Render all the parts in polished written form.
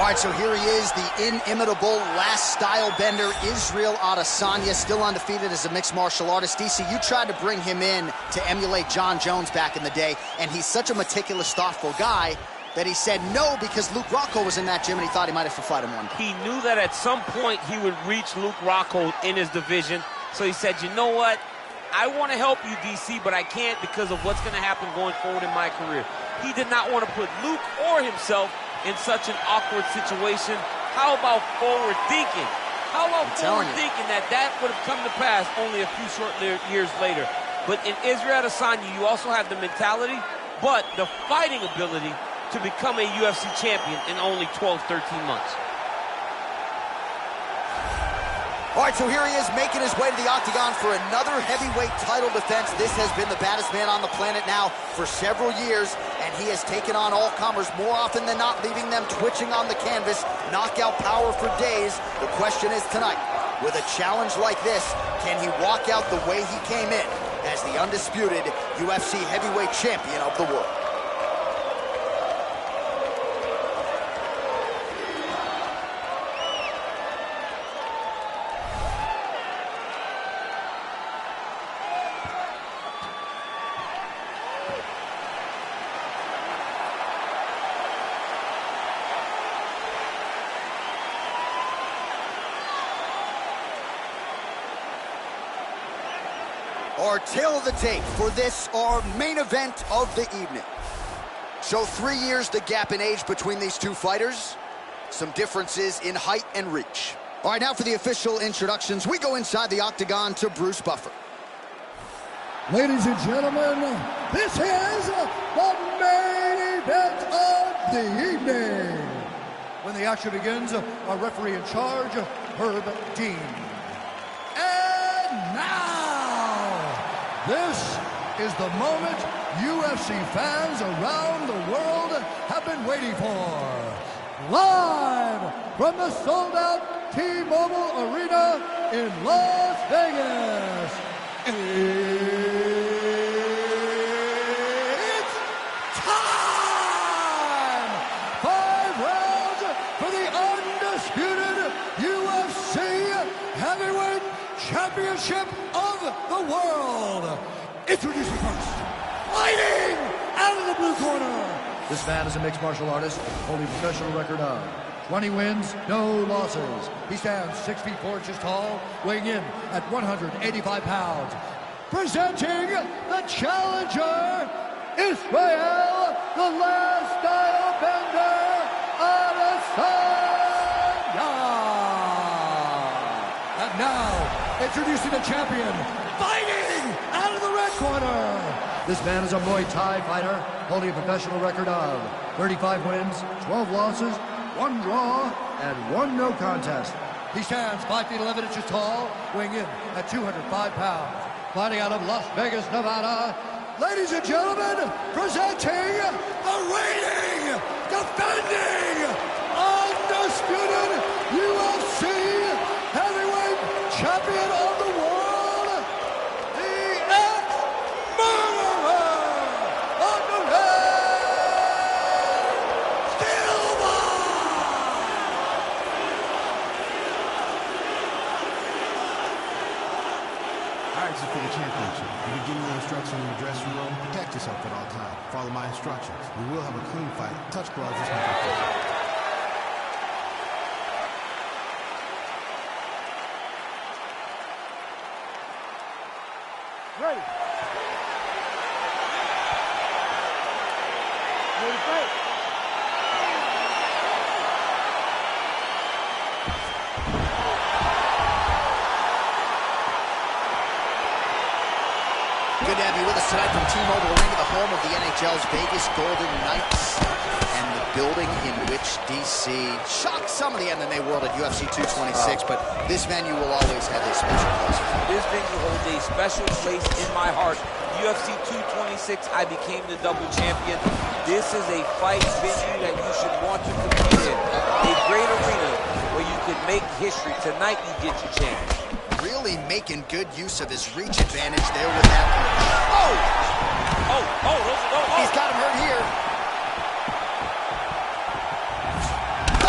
All right, so here he is, the inimitable last style bender, Israel Adesanya, still undefeated as a mixed martial artist. DC, you tried to bring him in to emulate John Jones back in the day, and he's such a meticulous, thoughtful guy that he said no because Luke Rockhold was in that gym and he thought he might have to fight him one day. He knew that at some point he would reach Luke Rockhold in his division, so he said, you know what? I want to help you, DC, but I can't because of what's going to happen going forward in my career. He did not want to put Luke or himself in such an awkward situation. How about forward thinking? How about forward thinking that would have come to pass only a few short years later? But in Israel Adesanya, you also have the mentality, but the fighting ability to become a UFC champion in only 12, 13 months. All right, so here he is making his way to the octagon for another heavyweight title defense. This has been the baddest man on the planet now for several years, and he has taken on all comers more often than not, leaving them twitching on the canvas, knockout power for days. The question is tonight, with a challenge like this, can he walk out the way he came in as the undisputed UFC heavyweight champion of the world? Our tail of the tape for this, our main event of the evening. So 3 years the gap in age between these two fighters. Some differences in height and reach. All right, now for the official introductions, we go inside the octagon to Bruce Buffer. Ladies and gentlemen, this is the main event of the evening. When the action begins, our referee in charge, Herb Dean. And now, this is the moment UFC fans around the world have been waiting for. Live from the sold-out T-Mobile Arena in Las Vegas. It's time! 5 rounds for the undisputed UFC Heavyweight Championship of the world. Introducing first, fighting out of the blue corner. This man is a mixed martial artist, holding a professional record of 20 wins, no losses. He stands 6 feet 4 inches tall, weighing in at 185 pounds. Presenting the challenger, Israel, the last style bender, Adesanya. And now, introducing the champion, fighting out of the red corner. This man is a Muay Thai fighter, holding a professional record of 35 wins, 12 losses, 1 draw, and 1 no contest. He stands 5 feet 11 inches tall, weighing in at 205 pounds. Fighting out of Las Vegas, Nevada, ladies and gentlemen, presenting the reigning, defending, undisputed UFC heavyweight champion of the world, the ex-murderer, Wanderlei Silva! All right, so for the championship, you can give me the instruction in the dressing room. Protect yourself at all times. Follow my instructions. We will have a clean fight. Touch gloves. Let's make it clean. Ready. Ready to fight. Good to have you with us tonight from T-Mobile Arena, the home of the NHL's Vegas Golden Knights, and the building in which DC shocked some of the MMA world at UFC 226, but this venue will always have a special place. This venue holds a special place in my heart. UFC 226, I became the double champion. This is a fight venue that you should want to compete in. A great arena where you can make history. Tonight you get your chance. Really making good use of his reach advantage there with that punch. Oh! He's got him hurt here.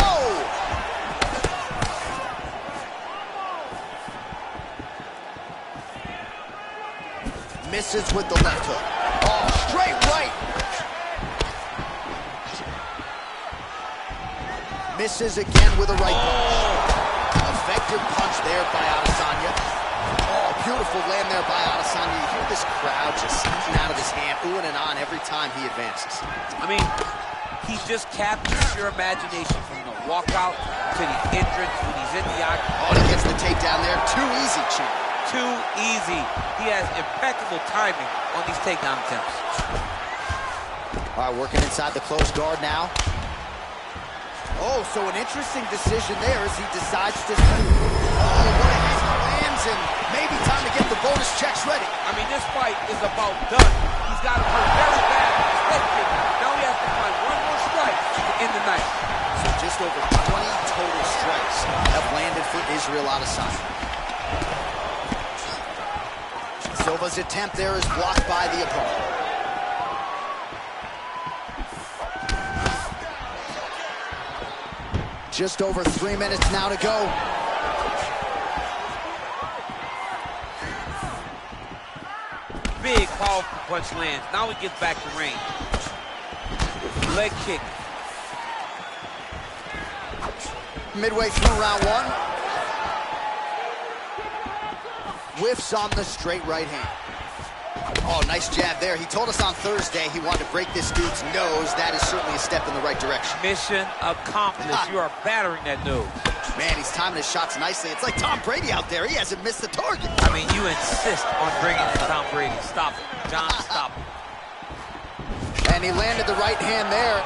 Oh! misses with the left hook. Oh, straight right. Misses again with a right punch. Effective punch there by Adesanya. Oh, beautiful land there by Adesanya. You hear this crowd just sneaking out of his hand, oohing and on every time he advances. I mean, he just captures your imagination from the walkout to the entrance when he's in the octagon. Oh, he gets the takedown there. Too easy, champ. Too easy. He has impeccable timing on these takedown attempts. All right, working inside the closed guard now. Oh, so an interesting decision there as he decides to... Oh, what a hit. Lands, and maybe time to get the bonus checks ready. I mean, this fight is about done. He's got him hurt very bad with his leg kick. Now he has to find one more strike to end the night. So just over 20 total strikes have landed for Israel Adesanya. Silva's attempt there is blocked by the opponent. Just over 3 minutes now to go. Big, powerful punch lands. Now he gets back to range. Leg kick. Midway through round one. Whiffs on the straight right hand. Oh, nice jab there. He told us on Thursday he wanted to break this dude's nose. That is certainly a step in the right direction. Mission accomplished. You are battering that nose. Man, he's timing his shots nicely. It's like Tom Brady out there. He hasn't missed the target. I mean, you insist on bringing in Tom Brady. Stop it. John, stop it. And he landed the right hand there.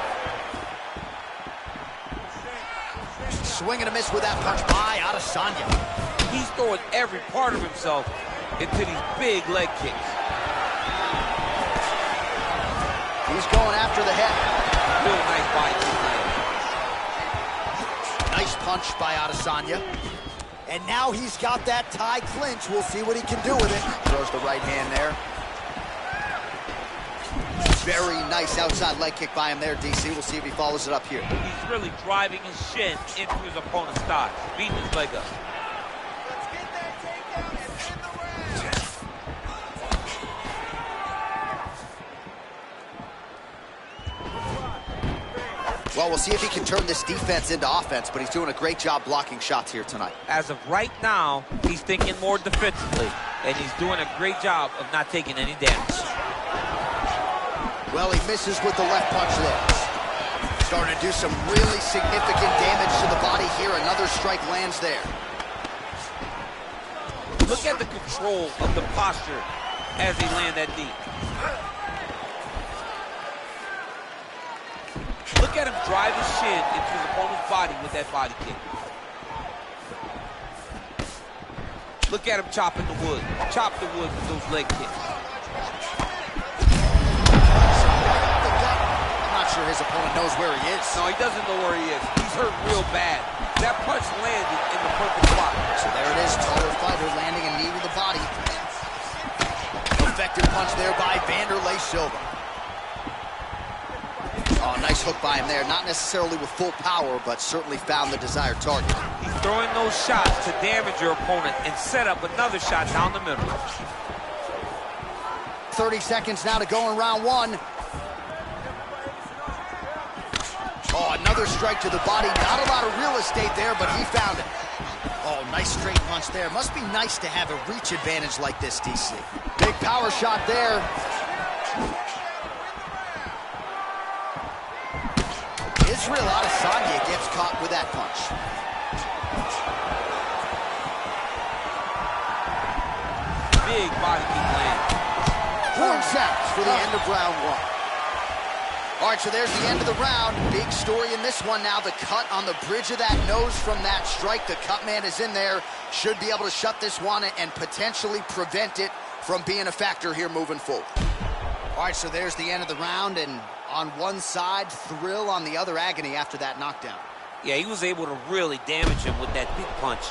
Swing and a miss with that punch by Adesanya. He's throwing every part of himself into these big leg kicks. He's going after the head. Really nice body kick. Nice punch by Adesanya. And now he's got that tie clinch. We'll see what he can do with it. Throws the right hand there. Very nice outside leg kick by him there, DC. We'll see if he follows it up here. He's really driving his shin into his opponent's thigh, beating his leg up. Well, we'll see if he can turn this defense into offense, but he's doing a great job blocking shots here tonight. As of right now, he's thinking more defensively, and he's doing a great job of not taking any damage. Well, he misses with the left punch there. Starting to do some really significant damage to the body here. Another strike lands there. Look at the control of the posture as he lands that deep. Look at him drive his shin into his opponent's body with that body kick. Look at him chopping the wood. Chop the wood with those leg kicks. I'm not sure his opponent knows where he is. No, he doesn't know where he is. He's hurt real bad. That punch landed in the perfect spot. So there it is, taller fighter landing a knee to the body. Effective punch there by Wanderlei Silva. Oh, nice hook by him there. Not necessarily with full power, but certainly found the desired target. He's throwing those shots to damage your opponent and set up another shot down the middle. 30 seconds now to go in round one. Oh, another strike to the body. Not a lot of real estate there, but he found it. Oh, nice straight punch there. Must be nice to have a reach advantage like this, DC. Big power shot there. Israel Adesanya gets caught with that punch. Big body kick land. Horn sounds for the end of round one. All right, so there's the end of the round. Big story in this one now. The cut on the bridge of that nose from that strike. The cut man is in there. Should be able to shut this one and potentially prevent it from being a factor here moving forward. All right, so there's the end of the round, and on one side, thrill, on the other, agony after that knockdown. Yeah, he was able to really damage him with that big punch.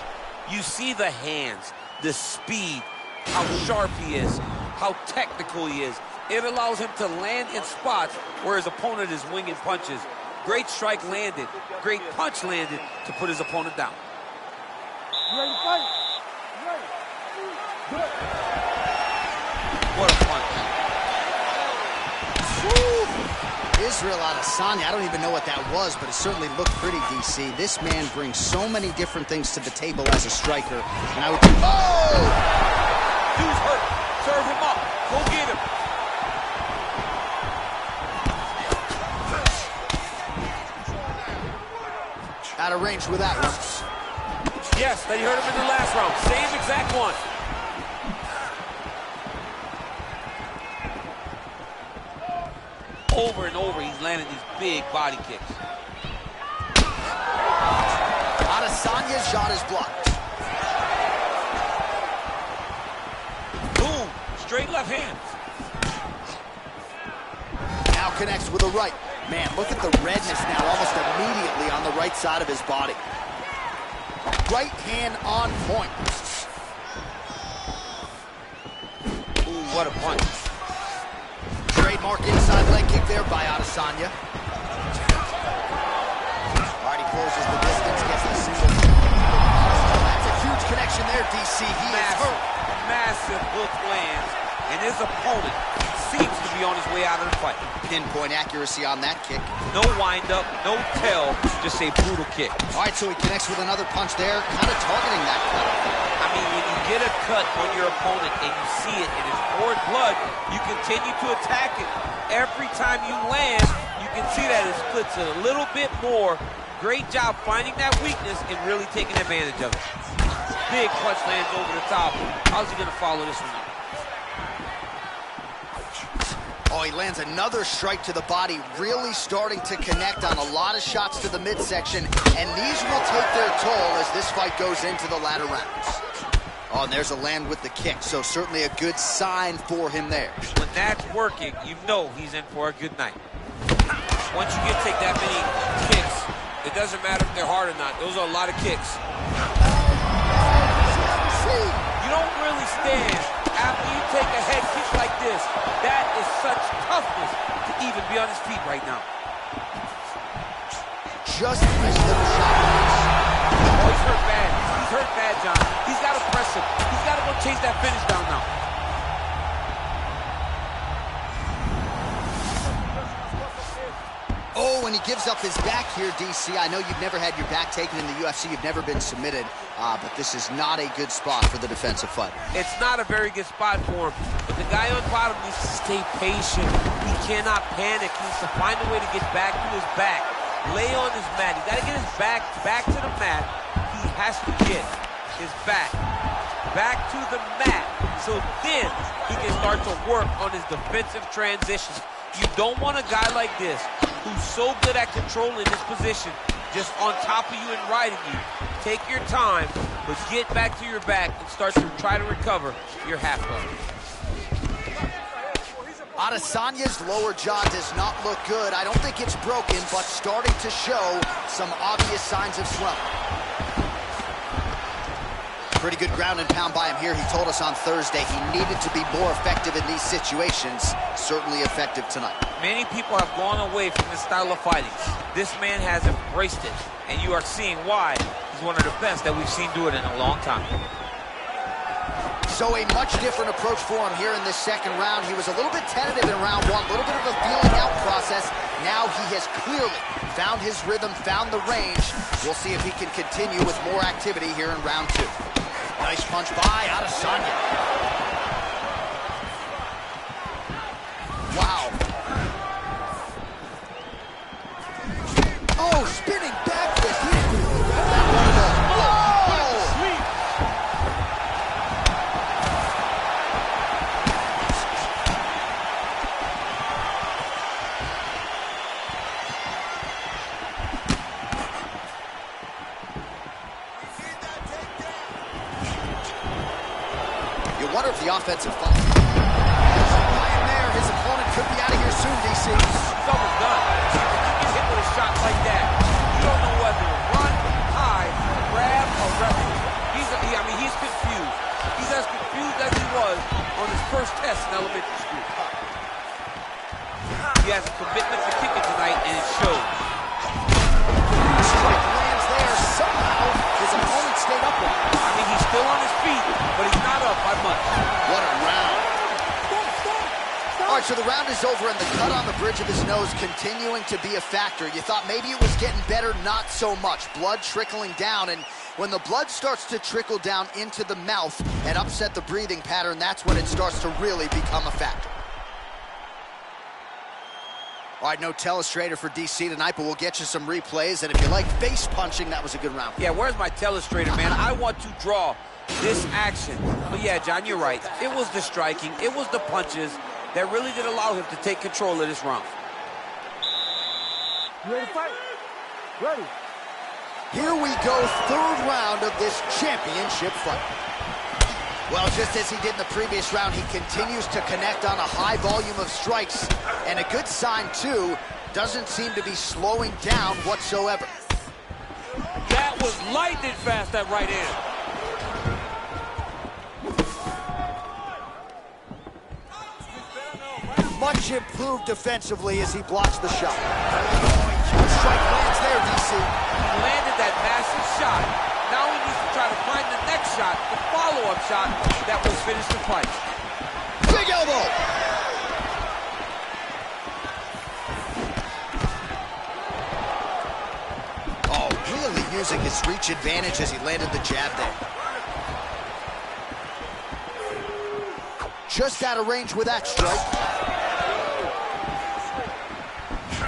You see the hands, the speed, how sharp he is, how technical he is. It allows him to land in spots where his opponent is winging punches. Great strike landed, great punch landed to put his opponent down. You ready to fight? You ready? Good. What a punch. Israel Adesanya, I don't even know what that was, but it certainly looked pretty, DC. This man brings so many different things to the table as a striker, and I would... Oh! Dude's hurt. Serve him up. Go get him. Out of range with that one. Yes, they hurt him in the last round. Same exact one. Over and over, he's landing these big body kicks. Adesanya's shot is blocked. Boom, straight left hand. Now connects with a right. Man, look at the redness now almost immediately on the right side of his body. Right hand on point. Ooh, what a punch. Trademark inside leg kick there by Adesanya. All right, he closes the distance, gets the single. That's a huge connection there, DC. He is hurt. Massive hook lands, and his opponent seems to be on his way out of the fight. Pinpoint accuracy on that kick. No wind-up, no tell, just a brutal kick. All right, so he connects with another punch there, kind of targeting that cut. I mean, when you get a cut on your opponent and you see it and it's poured blood, you continue to attack it. Every time you land, you can see that it splits it a little bit more. Great job finding that weakness and really taking advantage of it. Big punch lands over the top. How's he going to follow this one up? Oh, he lands another strike to the body, really starting to connect on a lot of shots to the midsection, and these will take their toll as this fight goes into the latter rounds. Oh, and there's a land with the kick, so certainly a good sign for him there. When that's working, you know he's in for a good night. Once you take that many kicks, it doesn't matter if they're hard or not. Those are a lot of kicks. You don't really stand after you take a head kick like this. That is such toughness to even be on his feet right now. Just a nice little shot. Oh, he's hurt bad. He's hurt bad, John. He's got to press him. He's got to go chase that finish down now. Oh, and he gives up his back here, DC. I know you've never had your back taken in the UFC. You've never been submitted, but this is not a good spot for the defensive fighter. It's not a very good spot for him, but the guy on bottom needs to stay patient. He cannot panic. He needs to find a way to get back to his back. Lay on his mat. He got to get his back to the mat. He has to get his back to the mat, so then he can start to work on his defensive transitions. You don't want a guy like this who's so good at controlling his position, just on top of you and riding you. Take your time, but get back to your back and start to try to recover your half guard. Adesanya's lower jaw does not look good. I don't think it's broken, but starting to show some obvious signs of swelling. Pretty good ground and pound by him here. He told us on Thursday he needed to be more effective in these situations. Certainly effective tonight. Many people have gone away from this style of fighting. This man has embraced it, and you are seeing why he's one of the best that we've seen do it in a long time. So a much different approach for him here in this second round. He was a little bit tentative in round one, a little bit of a feeling out process. Now he has clearly found his rhythm, found the range. We'll see if he can continue with more activity here in round two. Nice punch by Adesanya. Wow. Oh, spinning back fist. You wonder if the offensive fight. There, his opponent could be out of here soon, DC. It's almost done. You get hit with a shot like that, you don't know whether to run, hide, grab, or wrestle. He's confused. He's as confused as he was on his first test in elementary school. He has a commitment to kicking tonight, and it shows. Strike lands there. Somehow, his opponent stayed up with him. He's still on his feet, but he's not up by much. What a round. All right, so the round is over, and the cut on the bridge of his nose continuing to be a factor. You thought maybe it was getting better, not so much. Blood trickling down, and when the blood starts to trickle down into the mouth and upset the breathing pattern, that's when it starts to really become a factor. All right, no telestrator for DC tonight, but we'll get you some replays. And if you like face punching, that was a good round. Yeah, where's my telestrator, man? I want to draw this action. But yeah, John, you're right. It was the striking, it was the punches that really did allow him to take control of this round. You ready to fight? Ready. Here we go, third round of this championship fight. Well, just as he did in the previous round, he continues to connect on a high volume of strikes. And a good sign, too, doesn't seem to be slowing down whatsoever. That was lightning fast, that right hand. Much improved defensively as he blocks the shot. Huge strike lands there, DC. He landed that massive shot. Now he needs to try to find the next shot, the follow-up shot that will finish the fight. Big elbow! Oh, really using his reach advantage as he landed the jab there. Just out of range with that strike.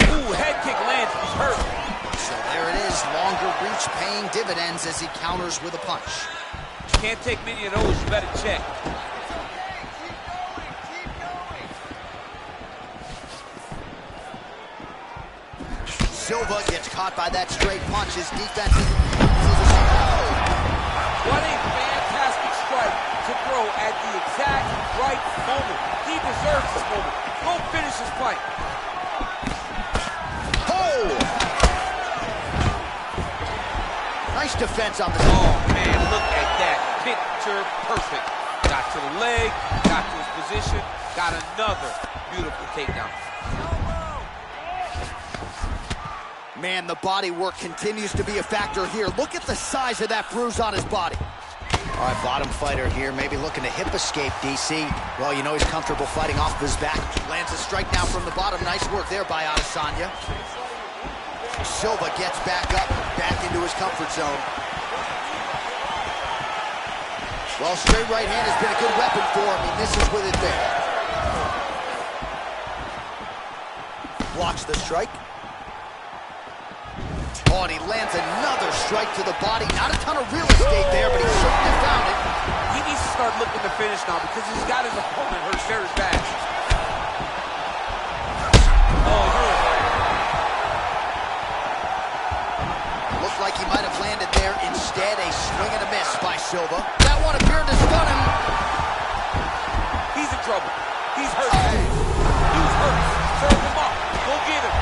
Ooh, head kick lands, he's hurt. So there it is, longer reach paying dividends as he counters with a punch. Can't take many of those, you better check. Silva gets caught by that straight punch. His defense is... What a fantastic strike to throw at the exact right moment. He deserves this moment. Go finish his fight. Oh! Nice defense on the... Oh, man, look at that. Picture perfect. Got to the leg, got to his position, got another beautiful takedown. Man, the body work continues to be a factor here. Look at the size of that bruise on his body. All right, bottom fighter here, maybe looking to hip escape, DC. Well, you know he's comfortable fighting off of his back. Lands a strike now from the bottom. Nice work there by Adesanya. Silva gets back up, back into his comfort zone. Well, straight right hand has been a good weapon for him. He misses with it there. Blocks the strike. Oh, and he lands another strike to the body. Not a ton of real estate there, but he certainly found it. He needs to start looking to finish now because he's got his opponent hurt very bad. Oh, Looked like he might have landed there. Instead, a swing and a miss by Silva. That one appeared to stun him. he's in trouble. He's hurt. He's hurt. Serve him up. Go get him.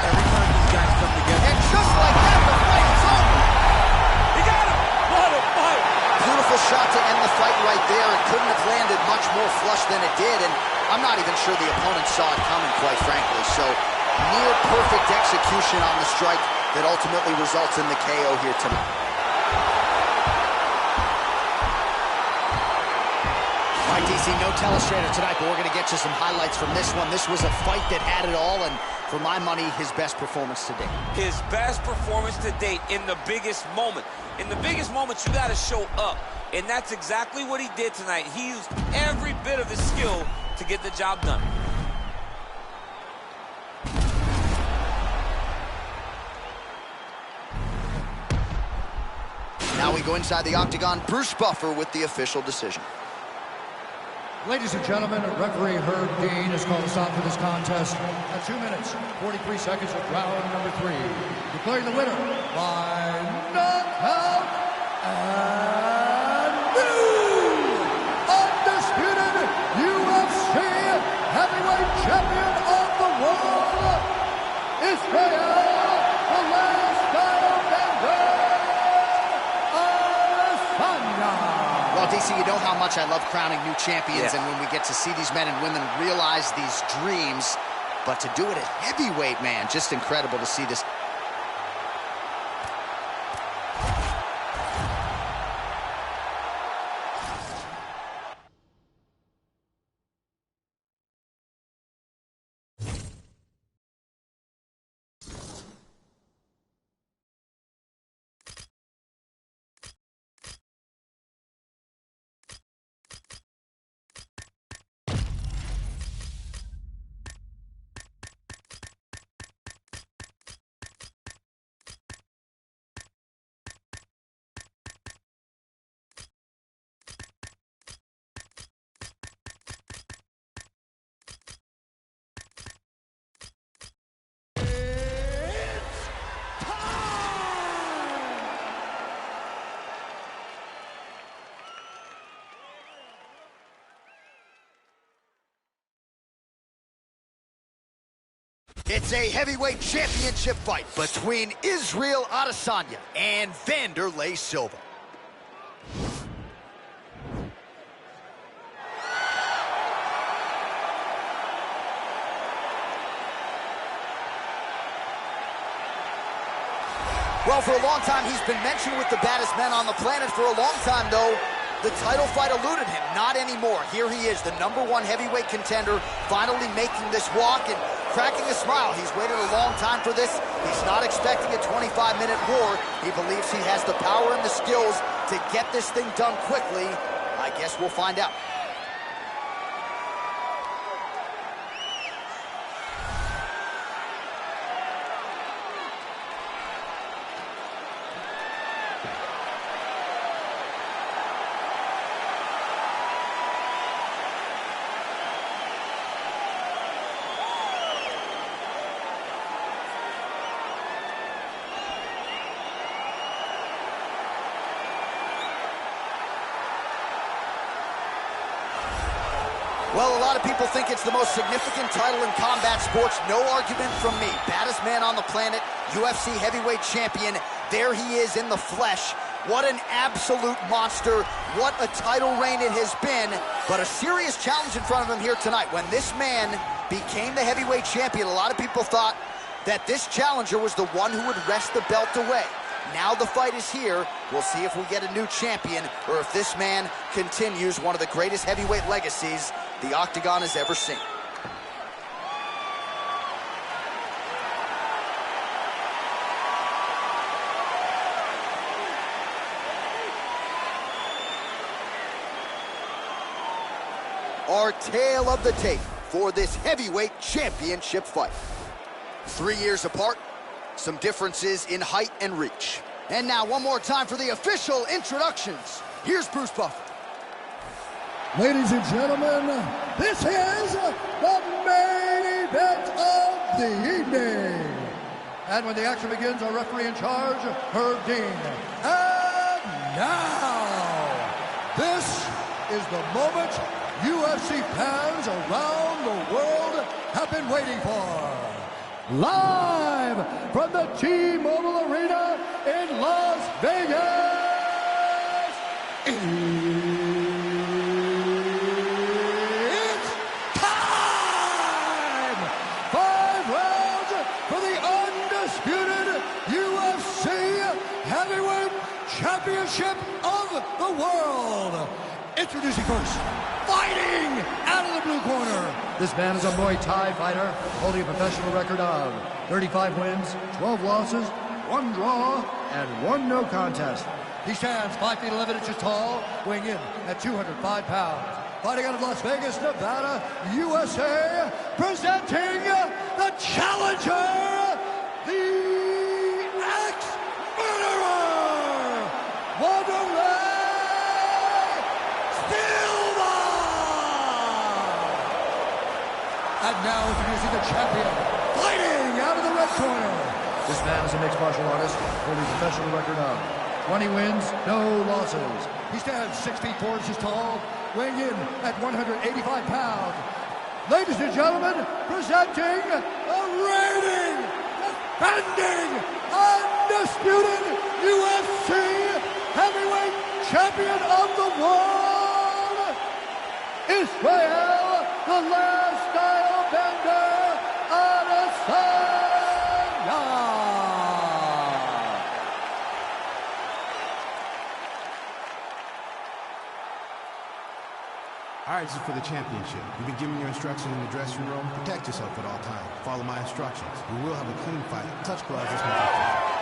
Every time these guys come together. And just like that, the fight is over. He got him. What a fight. Beautiful shot to end the fight right there. It couldn't have landed much more flush than it did, and I'm not even sure the opponent saw it coming, quite frankly. So, near perfect execution on the strike that ultimately results in the KO here tonight. All right, DC, no telestrator tonight, but we're going to get you some highlights from this one. This was a fight that had it all, and for my money, his best performance to date. His best performance to date in the biggest moment. In the biggest moments, you got to show up. And that's exactly what he did tonight. He used every bit of his skill to get the job done. Now we go inside the octagon. Bruce Buffer with the official decision. Ladies and gentlemen, referee Herb Dean has called a stop to this contest at 2 minutes, 43 seconds of round number 3. Declaring the winner by knockout and new undisputed UFC heavyweight champion of the world, Israel, the last battle Adesanya. Well, DC, you know how much I love crowning new champions, and when we get to see these men and women realize these dreams, but to do it at heavyweight, man, just incredible to see this. It's a heavyweight championship fight between Israel Adesanya and Wanderlei Silva. Well, for a long time, he's been mentioned with the baddest men on the planet. For a long time, though, the title fight eluded him. Not anymore. Here he is, the #1 heavyweight contender, finally making this walk and cracking a smile. He's waited a long time for this. He's not expecting a 25-minute war. He believes he has the power and the skills to get this thing done quickly. I guess we'll find out. Well, a lot of people think it's the most significant title in combat sports. No argument from me. Baddest man on the planet, UFC heavyweight champion. There he is in the flesh. What an absolute monster. What a title reign it has been. But a serious challenge in front of him here tonight. When this man became the heavyweight champion, a lot of people thought that this challenger was the one who would wrest the belt away. Now the fight is here. We'll see if we get a new champion or if this man continues one of the greatest heavyweight legacies the Octagon has ever seen. Our tale of the tape for this heavyweight championship fight. 3 years apart, some differences in height and reach. And now one more time for the official introductions. Here's Bruce Buffer. Ladies and gentlemen, this is the main event of the evening. And when the action begins, our referee in charge, Herb Dean. And now, this is the moment UFC fans around the world have been waiting for. Live from the T-Mobile Arena in Las Vegas. Championship of the world. Introducing first, fighting out of the blue corner. This man is a Muay Thai fighter, holding a professional record of 35 wins, 12 losses, 1 draw, and 1 no contest. He stands 5 feet 11 inches tall, weighing in at 205 pounds. Fighting out of Las Vegas, Nevada, USA, presenting the challenger, the ex-murderer, Wanderlei Silva! And now introducing the champion, fighting out of the red corner. This man is a mixed martial artist, holding a professional record of 20 wins, no losses. He stands 6 feet 4 inches tall, weighing in at 185 pounds. Ladies and gentlemen, presenting the reigning, defending, undisputed UFC heavyweight champion of the world, Israel, the last style bender, Adesanya. All right, this is for the championship. You've been given your instructions in the dressing room. Protect yourself at all times. Follow my instructions. We will have a clean fight. Touch gloves. Let's make it official.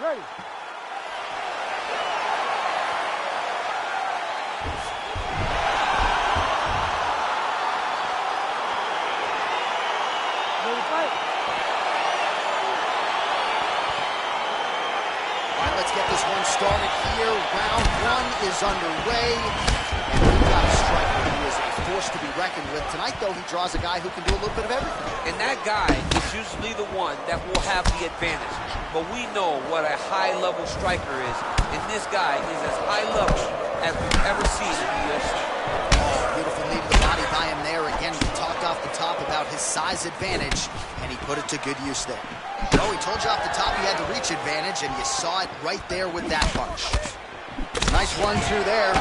Ready. Ready to fight. All right, let's get this one started here. Round 1 is underway. And we've got a striker who is a force to be reckoned with. Tonight, though, he draws a guy who can do a little bit of everything. And that guy is usually the one that will have the advantage. But we know what a high-level striker is. And this guy is as high level as we've size advantage, and he put it to good use there. Oh, he told you off the top he had the reach advantage, and you saw it right there with that punch. Nice run-through there.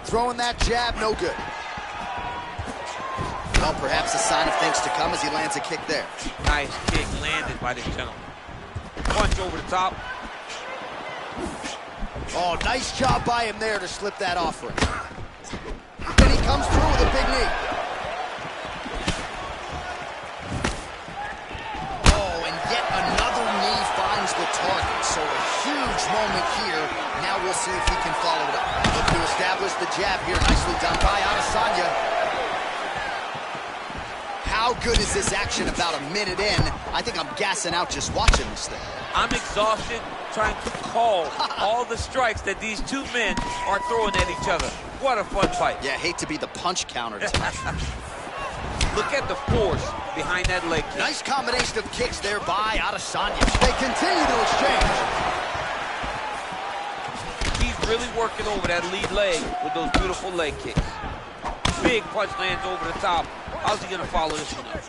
Throwing that jab, no good. Well, perhaps a sign of things to come as he lands a kick there. Nice kick landed by this gentleman. Punch over the top. Oh, nice job by him there to slip that offering. And he comes through with a big knee. Oh, and yet another knee finds the target. So a huge moment here. Now we'll see if he can follow it up. Looking to establish the jab here. Nicely done by Adesanya. How good is this action about a minute in? I think I'm gassing out just watching this thing. I'm exhausted trying to call all the strikes that these two men are throwing at each other. What a fun fight. Yeah, hate to be the punch counter. Look at the force behind that leg kick. Nice combination of kicks there by Adesanya. They continue to exchange. He's really working over that lead leg with those beautiful leg kicks. Big punch lands over the top. How's he going to follow this one up?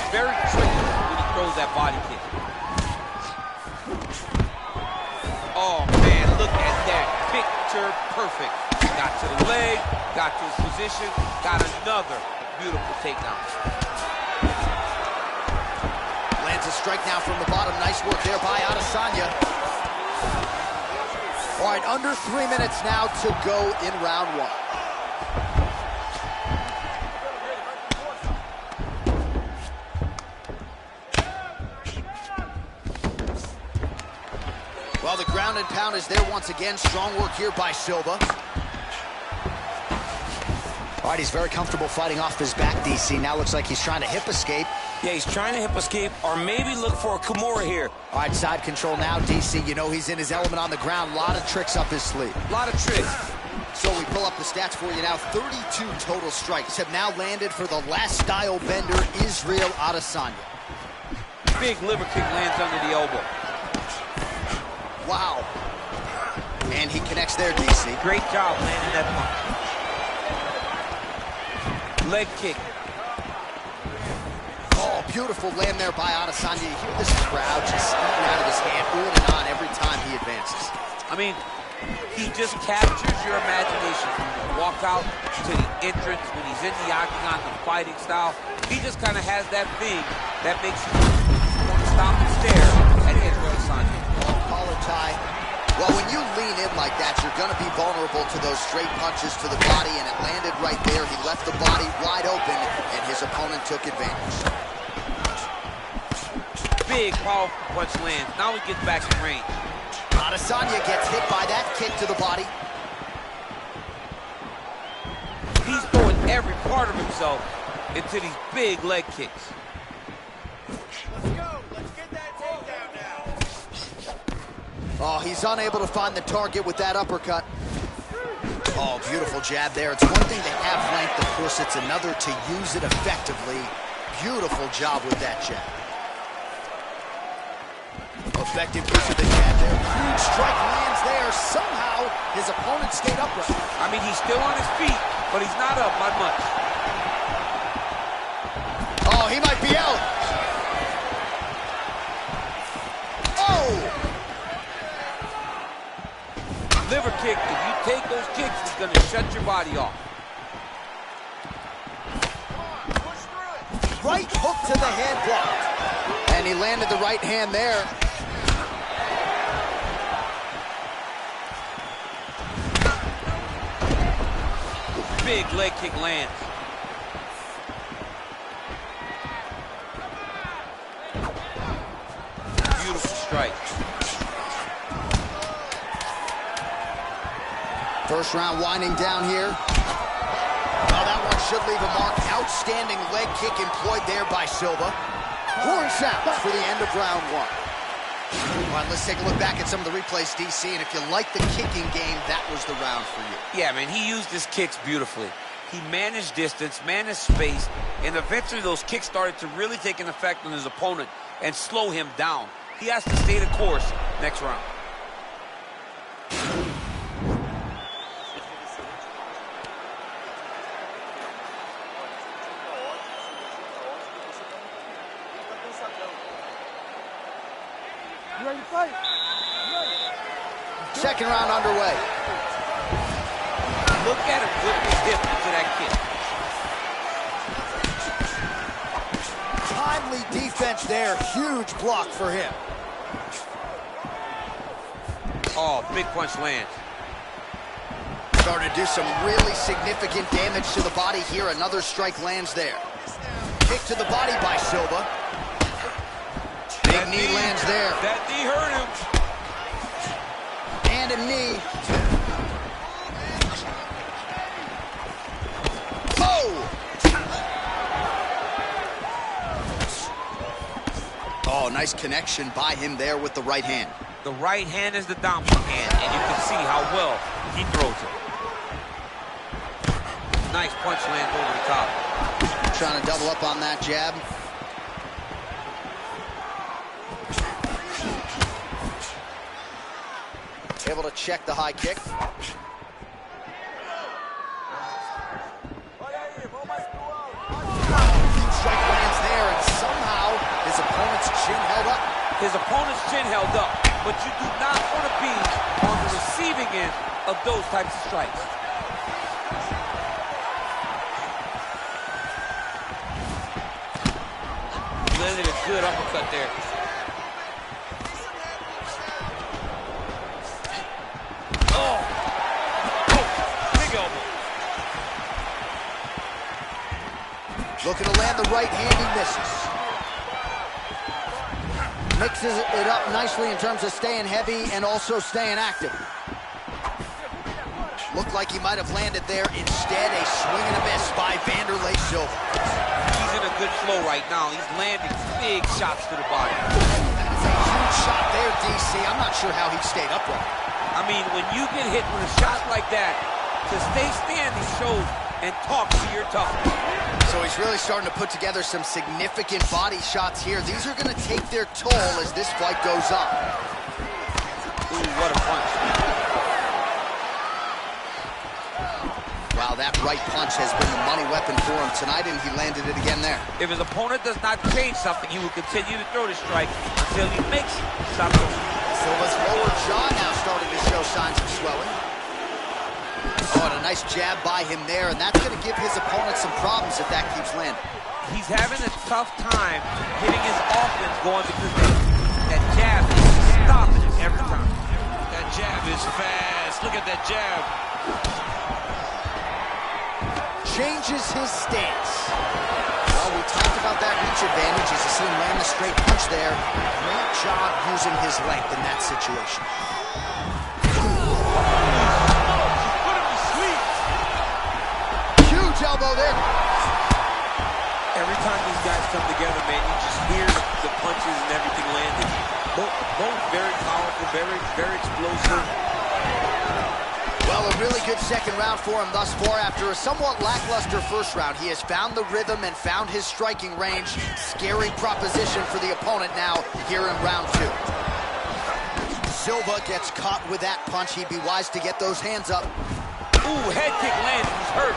Very tricky when he throws that body kick. Oh, man, look at that. Picture perfect. Got to the leg, got to his position, got another beautiful takedown. Lands a strike now from the bottom. Nice work there by Adesanya. All right, under 3 minutes now to go in round one. Well, the ground and pound is there once again. Strong work here by Silva. All right, he's very comfortable fighting off his back, DC. Now looks like he's trying to hip escape. Yeah, he's trying to hip escape or maybe look for a Kimura here. All right, side control now, DC. You know he's in his element on the ground. A lot of tricks up his sleeve. A lot of tricks. So we pull up the stats for you now. 32 total strikes have now landed for the last style bender, Israel Adesanya. Big liver kick lands under the elbow. Wow. And he connects there, DC. Great job landing that punch. Leg kick. Oh, beautiful land there by Adesanya. You hear this crowd just eating out of his hand, on and on every time he advances. I mean, he just captures your imagination from the walkout to the entrance when he's in the octagon, the fighting style. He just kind of has that thing that makes you want to stop and stare at Israel Adesanya. Collar tie. Well, when you lean in like that, you're going to be vulnerable to those straight punches to the body, and it landed right there. He left the body wide open, and his opponent took advantage. Big, powerful punch lands. Now he gets back in range. Adesanya gets hit by that kick to the body. He's throwing every part of himself into these big leg kicks. Let's go. Let's get that takedown now. Oh, he's unable to find the target with that uppercut. Oh, beautiful jab there. It's one thing to have length, of course. It's another to use it effectively. Beautiful job with that jab. Effective use of the jab there. Huge strike lands there. Somehow, his opponent stayed upright. I mean, he's still on his feet, but he's not up by much. Oh, he might be out. Oh! Liver kick, if you take those kicks, it's going to shut your body off. Right hook to the head blocked. And he landed the right hand there. Big leg kick lands. Beautiful strike. First round winding down here. Well, that one should leave a mark. Outstanding leg kick employed there by Silva. Horn sounds for the end of round one. All right, let's take a look back at some of the replays, DC, and if you like the kicking game, that was the round for you. Yeah, man, he used his kicks beautifully. He managed distance, managed space, and eventually those kicks started to really take an effect on his opponent and slow him down. He has to stay the course next round. Second round underway. Look at him whip his hip into that kick. Timely defense there. Huge block for him. Oh, big punch lands. Starting to do some really significant damage to the body here. Another strike lands there. Kick to the body by Silva. Big knee lands there. That knee hurt him. And a knee. Oh, nice connection by him there with the right hand. The right hand is the dominant hand, and you can see how well he throws it. Nice punch lands over the top. Trying to double up on that jab. Able to check the high kick. Strike lands there, and somehow his opponent's chin held up. His opponent's chin held up, but you do not want to be on the receiving end of those types of strikes. Landed a good uppercut there. Oh! Big elbow. Looking to land the right hand, he misses. Mixes it up nicely in terms of staying heavy and also staying active. Looked like he might have landed there. Instead, a swing and a miss by Wanderlei Silva. He's in a good flow right now. He's landing big shots to the body. That is a huge shot there, DC. I'm not sure how he stayed upright. I mean, when you get hit with a shot like that, to stay standing shows and talks to your toughness. So he's really starting to put together some significant body shots here. These are going to take their toll as this fight goes on. Ooh, what a punch. Wow, that right punch has been the money weapon for him tonight, and he landed it again there. If his opponent does not change something, he will continue to throw the strike until he makes it. Stop throwing. Silva's lower jaw now starting to show signs of swelling. Oh, and a nice jab by him there, and that's going to give his opponent some problems if that keeps landing. He's having a tough time getting his offense going because that jab is stopping him every time. That jab is fast. Look at that jab. Changes his stance. Well, we talked about that reach advantage as you see him land the straight punch there. Great job using his length in that situation. Huge elbow there. Every time these guys come together, man, you just hear the punches and everything landing. Both very powerful, very explosive. Well, a really good second round for him thus far. After a somewhat lackluster first round, he has found the rhythm and found his striking range. Scary proposition for the opponent now here in round two. Silva gets caught with that punch. He'd be wise to get those hands up. Ooh, head kick lands. He's hurt.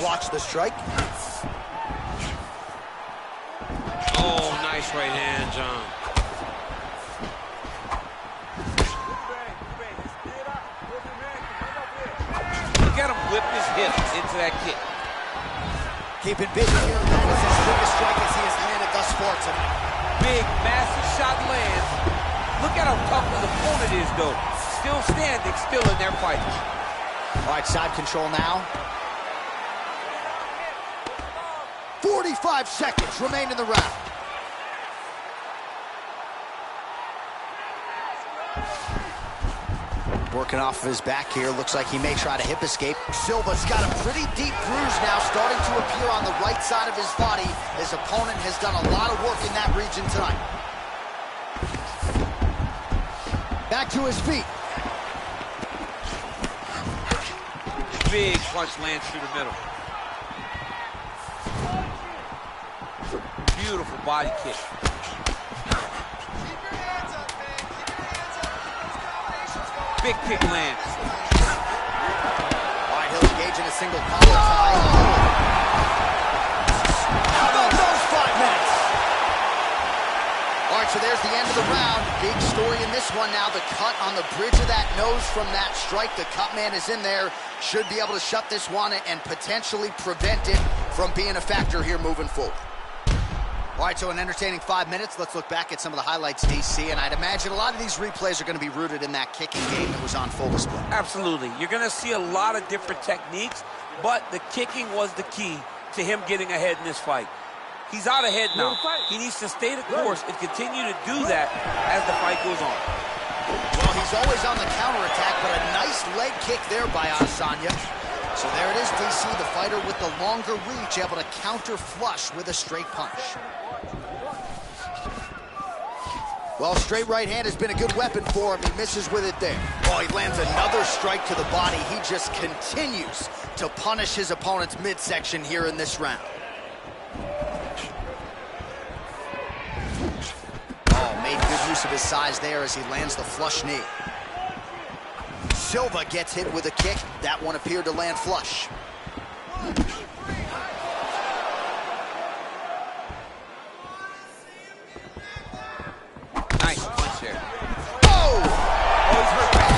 Watch the strike. Oh, nice right hand, John. Look at him whip his hip into that kick. Keeping busy here. That was his biggest strike as he has landed thus far tonight. Big, massive shot lands. Look at how tough his opponent is, though. Still standing, still in their fight. All right, side control now. 45 seconds remain in the round. Working off of his back here. Looks like he may try to hip escape. Silva's got a pretty deep bruise now starting to appear on the right side of his body. His opponent has done a lot of work in that region tonight. Back to his feet. Big punch lands through the middle. Beautiful body kick. Big kick lands. All right, he'll engage in a single collar tie. How about those 5 minutes? All right, so there's the end of the round. Big story in this one now. The cut on the bridge of that nose from that strike. The cut man is in there. Should be able to shut this one and potentially prevent it from being a factor here moving forward. All right, so an entertaining 5 minutes. Let's look back at some of the highlights, DC, and I'd imagine a lot of these replays are going to be rooted in that kicking game that was on full display. Absolutely. You're going to see a lot of different techniques, but the kicking was the key to him getting ahead in this fight. He's out ahead now. He needs to stay the course and continue to do that as the fight goes on. Well, he's always on the counterattack, but a nice leg kick there by Adesanya. So there it is, DC, the fighter with the longer reach, able to counter flush with a straight punch. Well, straight right hand has been a good weapon for him. He misses with it there. Oh, he lands another strike to the body. He just continues to punish his opponent's midsection here in this round. Oh, made good use of his size there as he lands the flush knee. Silva gets hit with a kick. That one appeared to land flush. Nice punch there. Oh! Oh, he's hurt bad.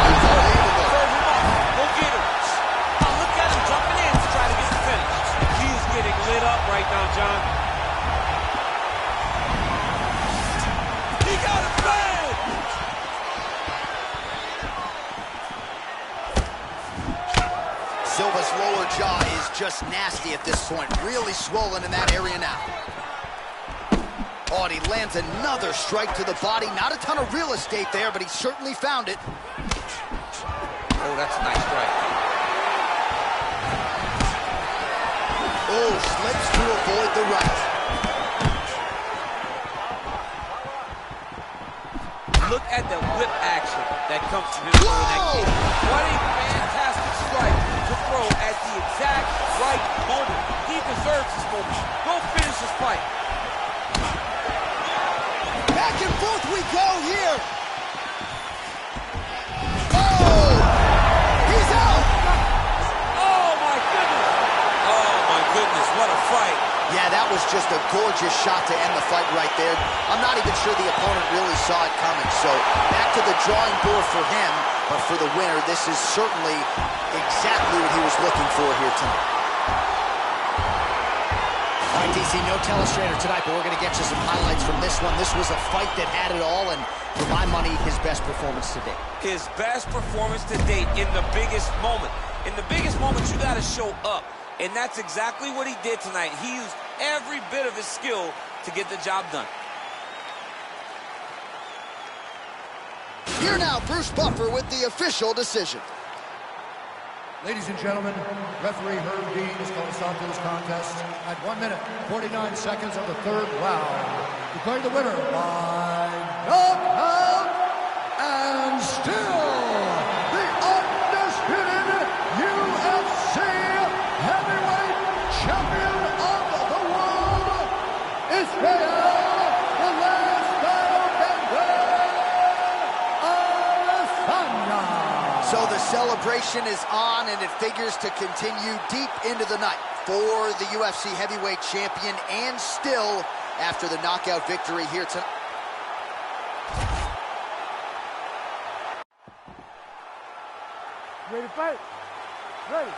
Unbelievable. Go get him. Oh, look at him jumping in to try to get the finish. He's getting lit up right now, John. He got it bad. Silva's lower jaw is just nasty at this point. Really swollen in that area now. Oh, and he lands another strike to the body. Not a ton of real estate there, but he certainly found it. Oh, that's a nice strike. Oh, slips to avoid the right. Look at the whip action that comes from him throwing that kick. What a fantastic strike to throw at the exact right moment. He deserves this moment. Go finish this fight. Back and forth we go here. Oh! He's out! Oh, my goodness. Oh, my goodness. What a fight. Yeah, that was just a gorgeous shot to end the fight right there. I'm not even sure the opponent really saw it coming. So back to the drawing board for him. But for the winner, this is certainly exactly what he was looking for here tonight. All right, DC, no telestrator tonight, but we're going to get you some highlights from this one. This was a fight that had it all, and for my money, his best performance to date. His best performance to date in the biggest moment. In the biggest moment, you got to show up. And that's exactly what he did tonight. He used every bit of his skill to get the job done. Here now, Bruce Buffer with the official decision. Ladies and gentlemen, referee Herb Dean has called a stop to this contest at 1 minute, 49 seconds of the third round. Declaring the winner by knockout and still the undisputed UFC heavyweight champion of the world, Israel. So the celebration is on, and it figures to continue deep into the night for the UFC heavyweight champion, and still after the knockout victory here tonight. Ready to fight? Ready.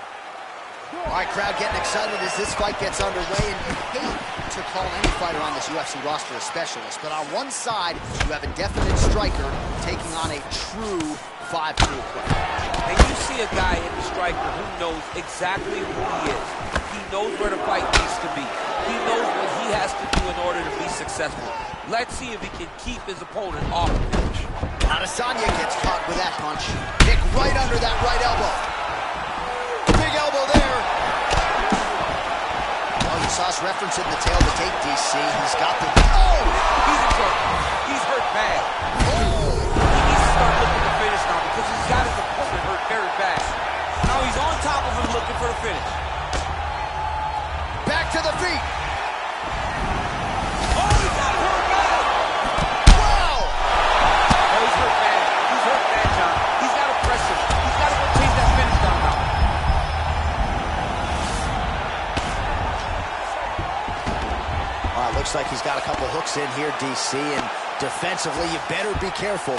All right, crowd getting excited as this fight gets underway, and you hate to call any fighter on this UFC roster a specialist, but on one side, you have a definite striker taking on a true five-tool player. And you see a guy in the striker who knows exactly who he is. He knows where the fight needs to be. He knows what he has to do in order to be successful. Let's see if he can keep his opponent off of him. Adesanya gets caught with that punch. Kick right under that right elbow. Big elbow there. Oh, you saw us referencing the tail to take, DC. He's got the... Oh! He's in trouble. He's hurt bad. Oh! He needs to start looking to finish now because he's got his opponent hurt very bad. Now he's on top of him looking for the finish. Back to the feet. Oh, he got hurt bad. Wow! Oh, he's hurt bad. He's hurt bad, John. He's got to press him. He's got to go chase that finish down now. Looks like he's got a couple hooks in here, DC, and defensively, you better be careful.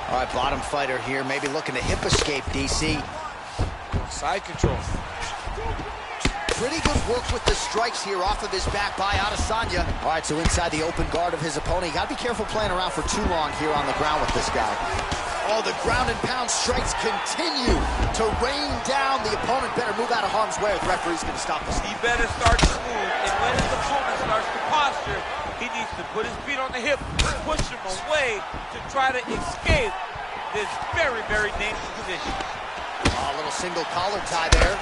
All right, bottom fighter here, maybe looking to hip escape, DC. Side control. Pretty good work with the strikes here off of his back by Adesanya. All right, so inside the open guard of his opponent. You got to be careful playing around for too long here on the ground with this guy. Oh, the ground and pound strikes continue to rain down. The opponent better move out of harm's way, or the referee's going to stop this. He better start smooth, and when his opponent starts to posture, he needs to put his feet on the hip, push him away to try to escape this very, very dangerous position. Oh, a little single collar tie there.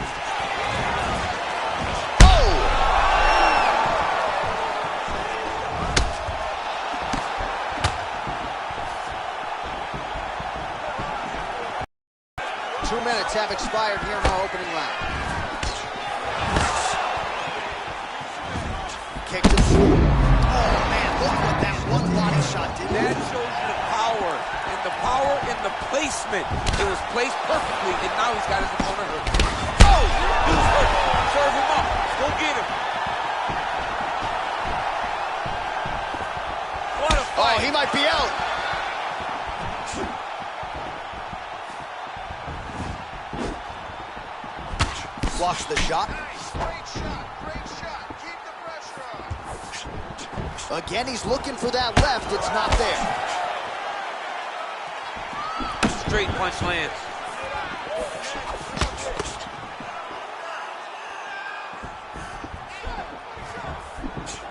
2 minutes have expired here in our opening round. Kick to the floor. Oh, man, look what that one body shot did. That shows you the power, and the power in the placement. It was placed perfectly, and now he's got his opponent hurt. Oh, he's hurt. Serve him up. Go get him. What a fight. Oh, he might be out. Blocks the shot. Great shot. Great shot. Keep the pressure on. Again, he's looking for that left. It's not there. Straight punch lands.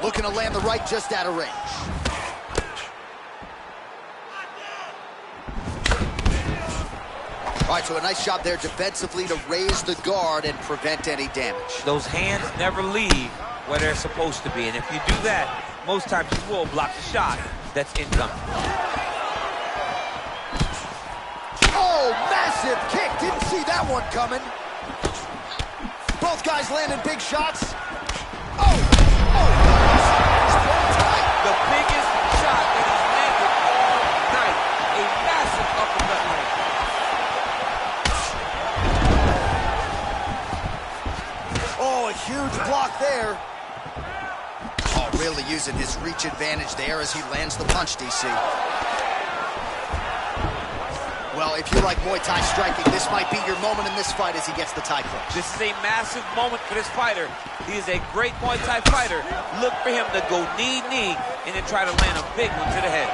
Looking to land the right just out of range. All right, so a nice job there defensively to raise the guard and prevent any damage. Those hands never leave where they're supposed to be, and if you do that, most times you will block the shot that's incoming. Oh, massive kick. Didn't see that one coming. Both guys landing big shots. Oh, the biggest shot that he's landed all night. A massive uppercut land. Oh, a huge block there. Oh, really using his reach advantage there as he lands the punch, DC. Well, if you like Muay Thai striking, this might be your moment in this fight as he gets the Thai clutch. This is a massive moment for this fighter. He is a great Muay Thai fighter. Look for him to go knee, and then try to land a big one to the head.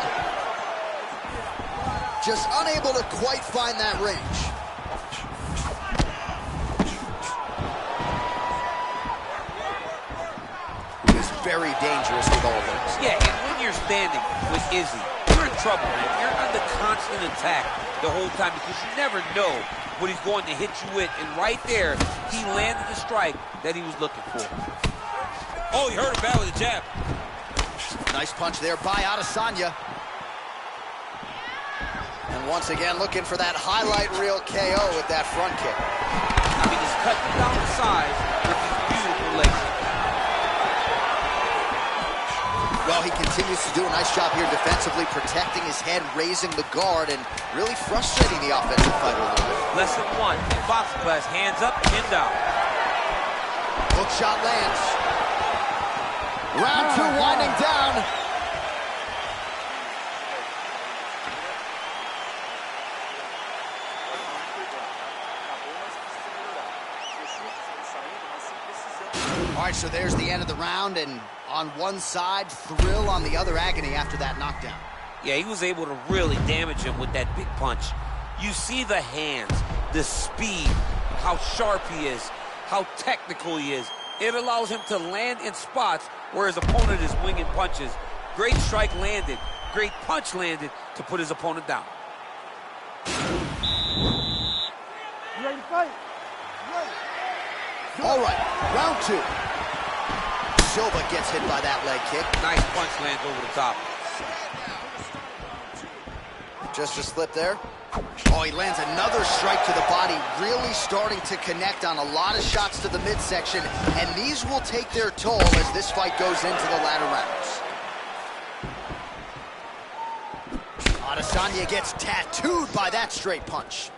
Just unable to quite find that range. He's very dangerous with all those. Yeah, and when you're standing with Izzy, you're in trouble, man. You're under constant attack the whole time because you never know what he's going to hit you with. And right there, he landed the strike that he was looking for. Oh, he hurt him bad with a jab. Nice punch there by Adesanya. And once again, looking for that highlight reel KO with that front kick. I mean, he's cutting down the size with these beautiful legs. Well, he continues to do a nice job here defensively, protecting his head, raising the guard, and really frustrating the offensive fighter a little bit. Lesson 1 in boxing class, hands up, chin down. Hook shot lands. Round 2 winding down. All right, so there's the end of the round, and on one side, thrill, on the other, agony after that knockdown. Yeah, he was able to really damage him with that big punch. You see the hands, the speed, how sharp he is, how technical he is. It allows him to land in spots where his opponent is winging punches. Great strike landed, great punch landed to put his opponent down. You ready to fight? All right, round 2. Silva gets hit by that leg kick. Nice punch lands over the top. Just a slip there. Oh, he lands another strike to the body, really starting to connect on a lot of shots to the midsection, and these will take their toll as this fight goes into the latter rounds. Adesanya gets tattooed by that straight punch.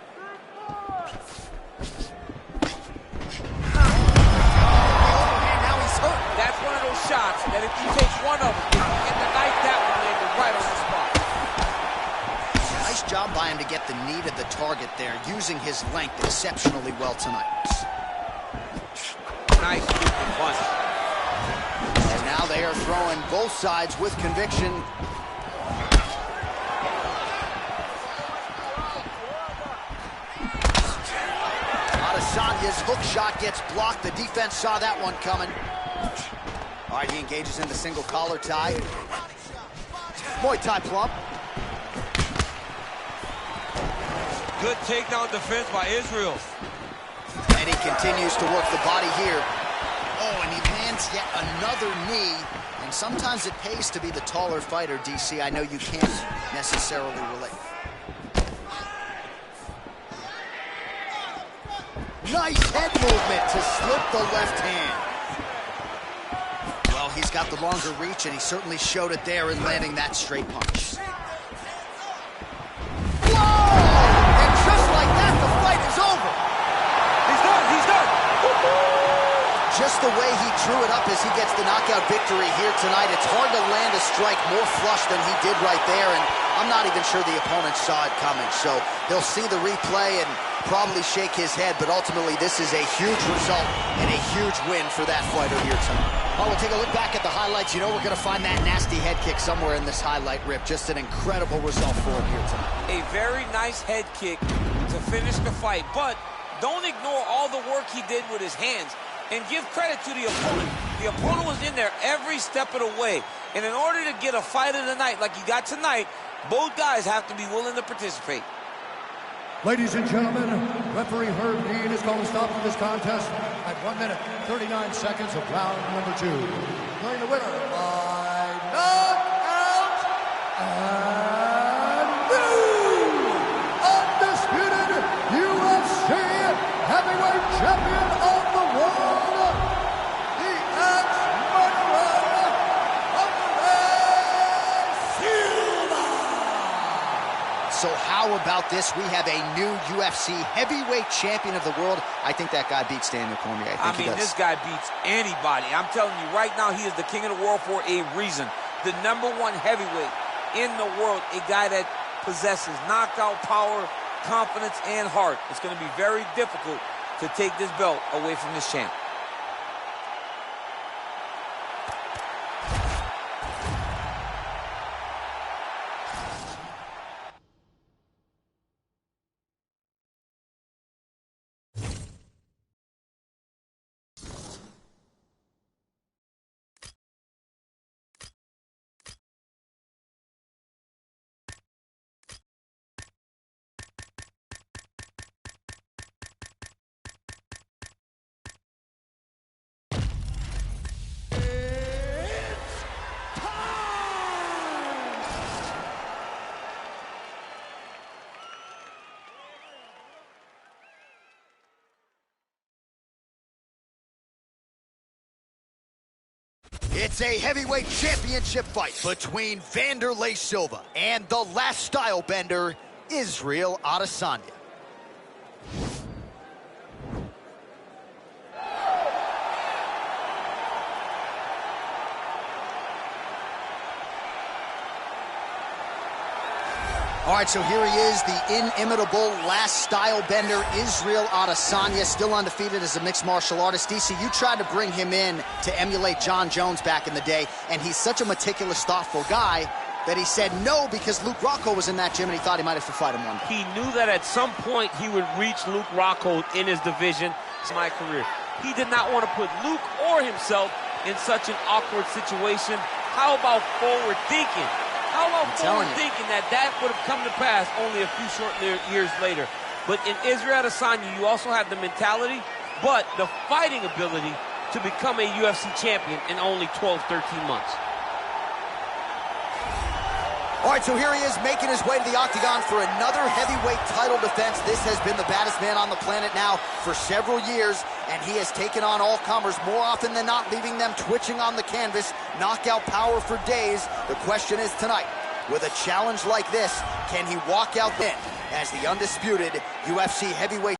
That's one of those shots that if you take one of them, in the night, that one landed right on the spot. Nice job by him to get the knee to the target there, using his length exceptionally well tonight. Nice stupid punch. And now they are throwing both sides with conviction. Adesanya's hook shot gets blocked. The defense saw that one coming. All right, he engages in the single collar tie. Muay Thai plump. Good takedown defense by Israel. And he continues to work the body here. Oh, and he lands yet another knee. And sometimes it pays to be the taller fighter, DC. I know you can't necessarily relate. Nice head movement to slip the left hand. Well, he's got the longer reach, and he certainly showed it there in landing that straight punch. Whoa! And just like that, the fight is over. He's done, he's done. Just the way he drew it up as he gets the knockout victory here tonight, it's hard to land a strike more flush than he did right there, and I'm not even sure the opponent saw it coming, so he'll see the replay and probably shake his head, but ultimately this is a huge result and a huge win for that fighter here tonight. Oh, we'll take a look back at the highlights. You know we're going to find that nasty head kick somewhere in this highlight rip. Just an incredible result for him here tonight. A very nice head kick to finish the fight, but don't ignore all the work he did with his hands. And give credit to the opponent. The opponent was in there every step of the way. And in order to get a fight of the night like you got tonight, both guys have to be willing to participate. Ladies and gentlemen, referee Herb Dean is going to stop this contest at 1 minute, 39 seconds of round number 2. Declaring the winner by knockout and new undisputed UFC heavyweight champion of the world, the ex-murderer, Wanderlei Silva. So how about this? We have a new UFC heavyweight champion of the world. I think that guy beats Daniel Cormier. I mean, this guy beats anybody. I'm telling you, right now, he is the king of the world for a reason. The #1 heavyweight in the world, a guy that possesses knockout power, confidence, and heart. It's going to be very difficult to take this belt away from this champ. It's a heavyweight championship fight between Wanderlei Silva and the last style bender, Israel Adesanya. All right, so here he is, the inimitable last style bender, Israel Adesanya, still undefeated as a mixed martial artist. DC, you tried to bring him in to emulate John Jones back in the day, and he's such a meticulous, thoughtful guy that he said no because Luke Rocco was in that gym and he thought he might have to fight him one day. He knew that at some point he would reach Luke Rocco in his division. In my career, he did not want to put Luke or himself in such an awkward situation. How about forward thinking? How about forward thinking that would have come to pass only a few short years later? But in Israel Adesanya, you also have the mentality, but the fighting ability to become a UFC champion in only 12, 13 months. All right, so here he is making his way to the octagon for another heavyweight title defense. This has been the baddest man on the planet now for several years, and he has taken on all comers more often than not, leaving them twitching on the canvas. Knockout power for days. The question is tonight, with a challenge like this, can he walk out then as the undisputed UFC heavyweight?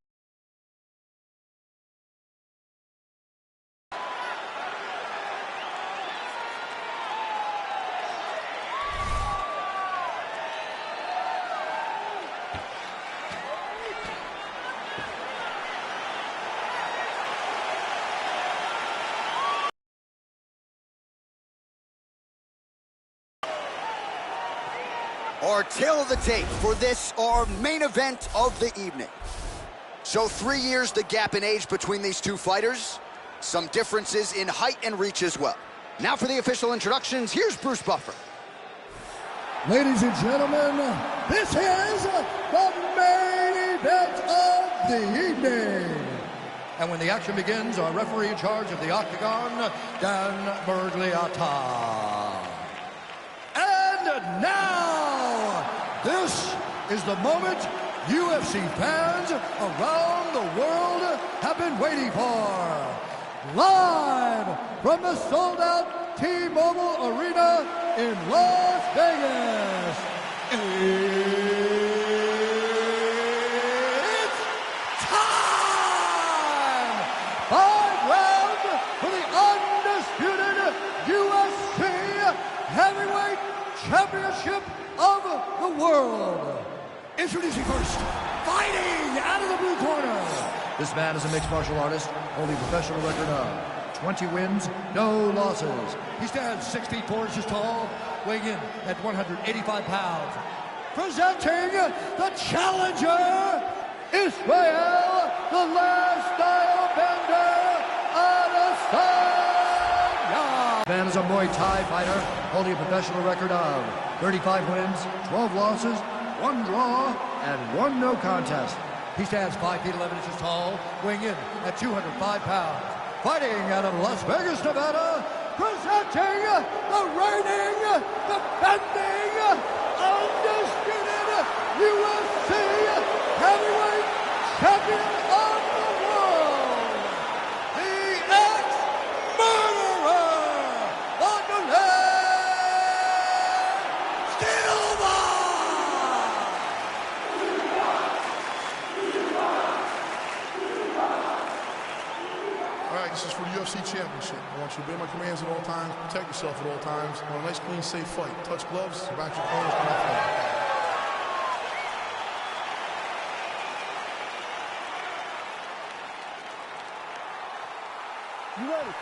Our tail of the tape for this, our main event of the evening. So 3 years the gap in age between these two fighters. Some differences in height and reach as well. Now for the official introductions, here's Bruce Buffer. Ladies and gentlemen, this is the main event of the evening. And when the action begins, our referee in charge of the Octagon, Dan Bergliata. And now, this is the moment UFC fans around the world have been waiting for. Live from the sold-out T-Mobile Arena in Las Vegas. It's time! 5 rounds for the undisputed UFC Heavyweight Championship of the world. Introducing first, fighting out of the blue corner. This man is a mixed martial artist, holding a professional record of 20 wins, no losses. He stands 6 feet 4 inches tall, weighing in at 185 pounds. Presenting the challenger, Israel, the last style bender, Adesanya. This man is a Muay Thai fighter, holding a professional record of 35 wins, 12 losses, 1 draw, and 1 no contest. He stands 5 feet 11 inches tall, weighing in at 205 pounds. Fighting out of Las Vegas, Nevada, presenting the reigning, defending, undisputed UFC Heavyweight Champion of the world, the ex-murderer, Wanderlei Silva! This is for the UFC Championship. I want you to obey my commands at all times, protect yourself at all times. I want a nice, clean, safe fight. Touch gloves, back your corners, come off the You ready?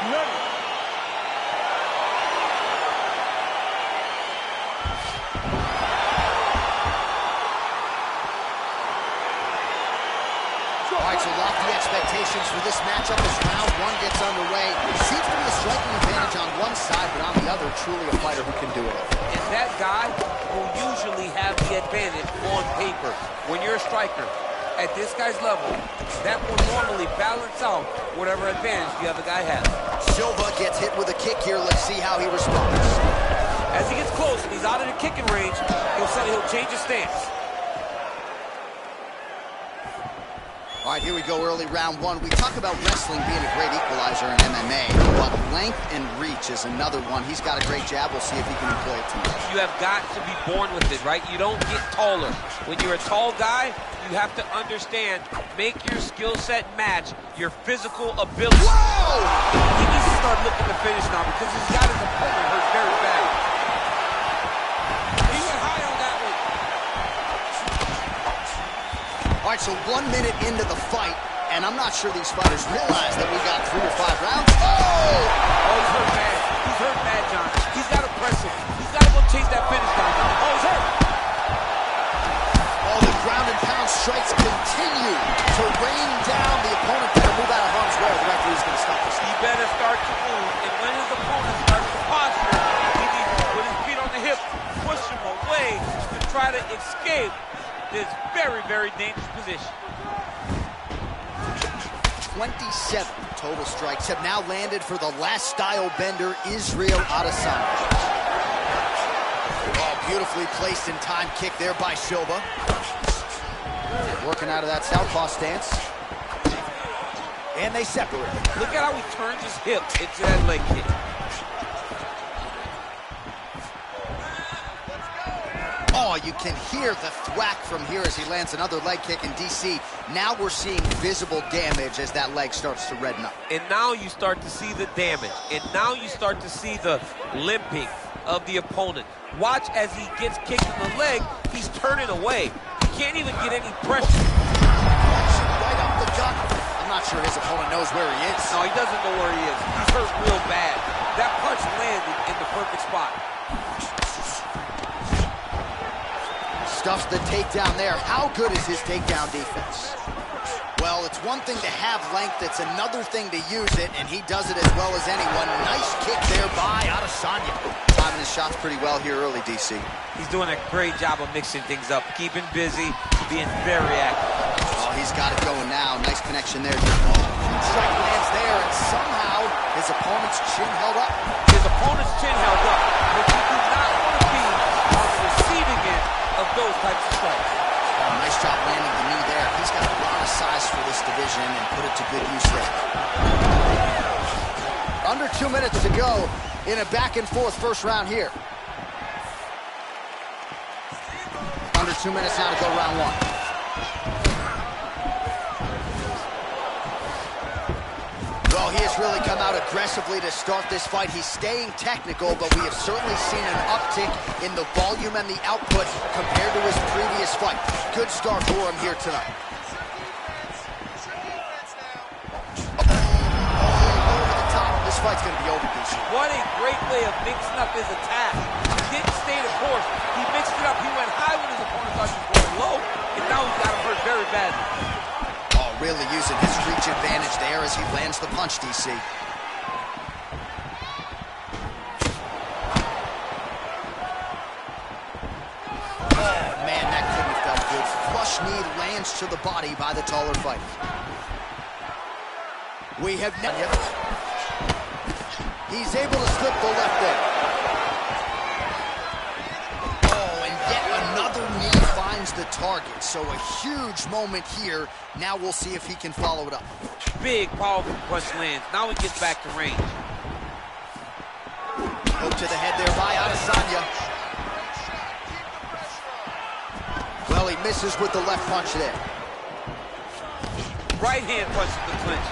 You ready? All right, so lofty expectations for this matchup as round 1 gets underway. Seems to be a striking advantage on one side, but on the other, truly a fighter who can do it. And that guy will usually have the advantage on paper. When you're a striker, at this guy's level, that will normally balance out whatever advantage the other guy has. Silva gets hit with a kick here. Let's see how he responds. As he gets close and he's out of the kicking range, he'll change his stance. All right, here we go, early round 1. We talk about wrestling being a great equalizer in MMA, but length and reach is another one. He's got a great jab. We'll see if he can employ it tonight. You have got to be born with it, right? You don't get taller. When you're a tall guy, you have to understand, make your skill set match your physical ability. Whoa! He needs to start looking to finish now because he's got his opponent hurt very bad. He went high on that one. All right, so 1 minute into the fight, and I'm not sure these fighters realize that we got 3 or 5 rounds. Oh! Oh, he's hurt bad. He's hurt bad, John. He's got to press him. He's got to go chase that finish down now. Oh, he's hurt. All the ground and pound strikes continue to rain down. The opponent better move out of harm's way. The referee's going to stop this. He better start to move, and when his opponent starts to posture, he needs to put his feet on the hip, push him away to try to escape this very, very dangerous position. 27 total strikes have now landed for the last style bender, Israel Adesanya. Oh, beautifully placed in time kick there by Silva. Working out of that southpaw stance. And they separate. Look at how he turns his hip into that leg kick. Oh, you can hear the thwack from here as he lands another leg kick in DC. Now we're seeing visible damage as that leg starts to redden up. And now you start to see the damage. And now you start to see the limping of the opponent. Watch as he gets kicked in the leg, he's turning away. He can't even get any pressure. Right up the gut. I'm not sure his opponent knows where he is. No, he doesn't know where he is. He's hurt real bad. That punch landed in the perfect spot. Stuffs the takedown there. How good is his takedown defense? Well, it's one thing to have length, it's another thing to use it, and he does it as well as anyone. Nice kick there by Adesanya. Timing his shots pretty well here early, DC. He's doing a great job of mixing things up, keeping busy, being very active. Oh, he's got it going now. Nice connection there. Huge strike lands there, and somehow his opponent's chin held up. His opponent's chin held up, but you do not want to be on the receiving end of those types of strikes. Oh, nice job landing the knee there. He's got a lot of size for this division and put it to good use there. Under 2 minutes to go in a back-and-forth first round here. Under 2 minutes now to go round one. Well, he has really come out aggressively to start this fight. He's staying technical, but we have certainly seen an uptick in the volume and the output compared to his previous fight. Good start for him here tonight. Over the top. This fight's going to be over, DC. What a great way of mixing up his attack. He didn't stay the course. He mixed it up. He went high when his opponent thought he was going low, and now he's got him hurt very badly. Really using his reach advantage there as he lands the punch, DC. Oh, man, that couldn't have felt good. Flush knee lands to the body by the taller fighter. We have never... He's able to slip the left there. Oh, and yet another knee finds the target. So a huge moment here. Now we'll see if he can follow it up. Big, powerful punch lands. Now he gets back to range. Hook to the head there by Adesanya. Well, he misses with the left punch there. Right hand punch to the clinch.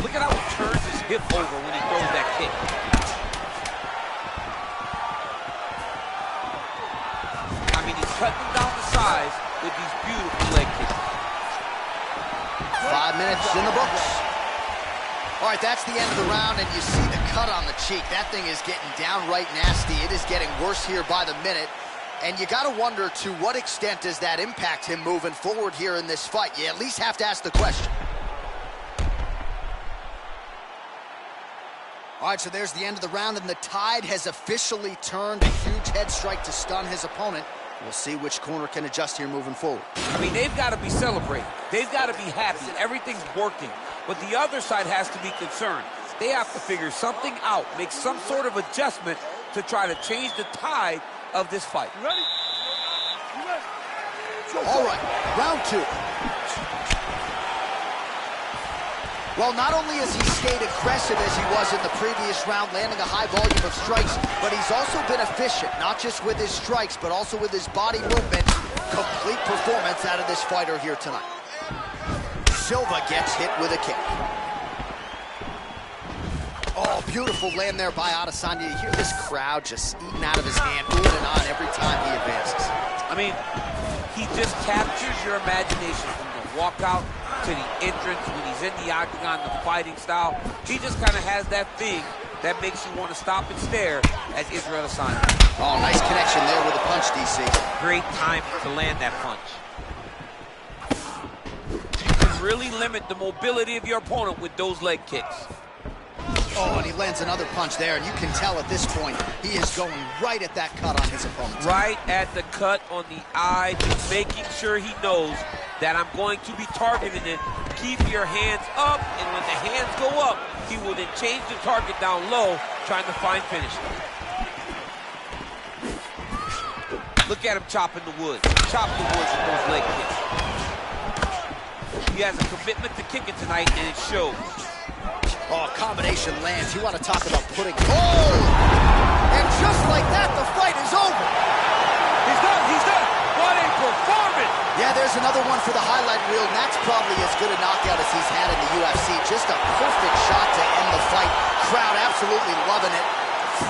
Look at how he turns his hip over when he throws that kick. Cutting down the size with these beautiful leg kicks. 5 minutes in the books. All right, that's the end of the round, and you see the cut on the cheek. That thing is getting downright nasty. It is getting worse here by the minute. And you got to wonder, to what extent does that impact him moving forward here in this fight? You at least have to ask the question. All right, so there's the end of the round, and the tide has officially turned. A huge head strike to stun his opponent. We'll see which corner can adjust here moving forward. I mean, they've got to be celebrating. They've got to be happy. Everything's working. But the other side has to be concerned. They have to figure something out, make some sort of adjustment to try to change the tide of this fight. You ready? You ready? All right, round two. Well, not only has he stayed aggressive as he was in the previous round, landing a high volume of strikes, but he's also been efficient, not just with his strikes, but also with his body movement. Complete performance out of this fighter here tonight. Silva gets hit with a kick. Oh, beautiful land there by Adesanya. You hear this crowd just eating out of his hand, oohing and on every time he advances. I mean, he just captures your imagination from the walkout to the entrance, when he's in the octagon, the fighting style. He just kind of has that thing that makes you want to stop and stare at Israel Adesanya. Oh, nice connection there with a punch, DC. Great time to land that punch. You can really limit the mobility of your opponent with those leg kicks. Oh, and he lands another punch there, and you can tell at this point, he is going right at that cut on his opponent. Right at the cut on the eye, just making sure he knows that I'm going to be targeting it. Keep your hands up, and when the hands go up, he will then change the target down low, trying to find finish. Look at him chopping the wood. Chop the wood with those leg kicks. He has a commitment to kicking tonight, and it shows. Oh, combination lands. You want to talk about putting... Oh! And just like that, the fight is over. He's done. He's done. What a performance. Yeah, there's another one for the highlight reel, and that's probably as good a knockout as he's had in the UFC. Just a perfect shot to end the fight. Crowd absolutely loving it.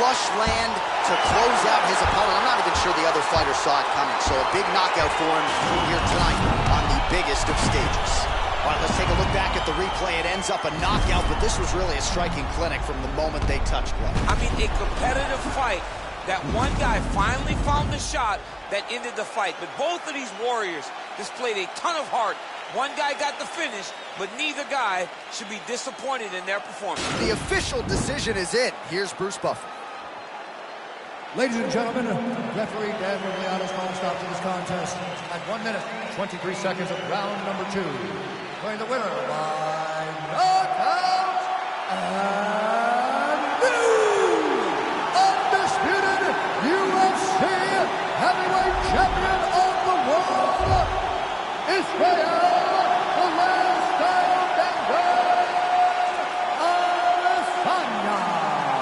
Flush land to close out his opponent. I'm not even sure the other fighter saw it coming. So a big knockout for him here tonight on the biggest of stages. All right, let's take a look back at the replay. It ends up a knockout, but this was really a striking clinic from the moment they touched gloves. I mean, a competitive fight that one guy finally found the shot that ended the fight. But both of these warriors displayed a ton of heart. One guy got the finish, but neither guy should be disappointed in their performance. The official decision is in. Here's Bruce Buffer. Ladies and gentlemen, referee Dan Rugliano's calling stop to this contest at 1 minute, 23 seconds of round number 2. Declaring the winner by knockout and new undisputed UFC heavyweight champion of the world, Israel Adesanya.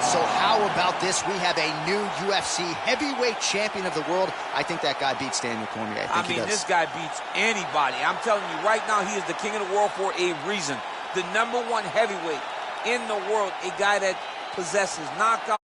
So how about this? We have a new UFC heavyweight champion of the world. I think that guy beats Daniel Cormier. I mean, this guy beats anybody. I'm telling you, right now, he is the king of the world for a reason. The #1 heavyweight in the world, a guy that possesses knockout.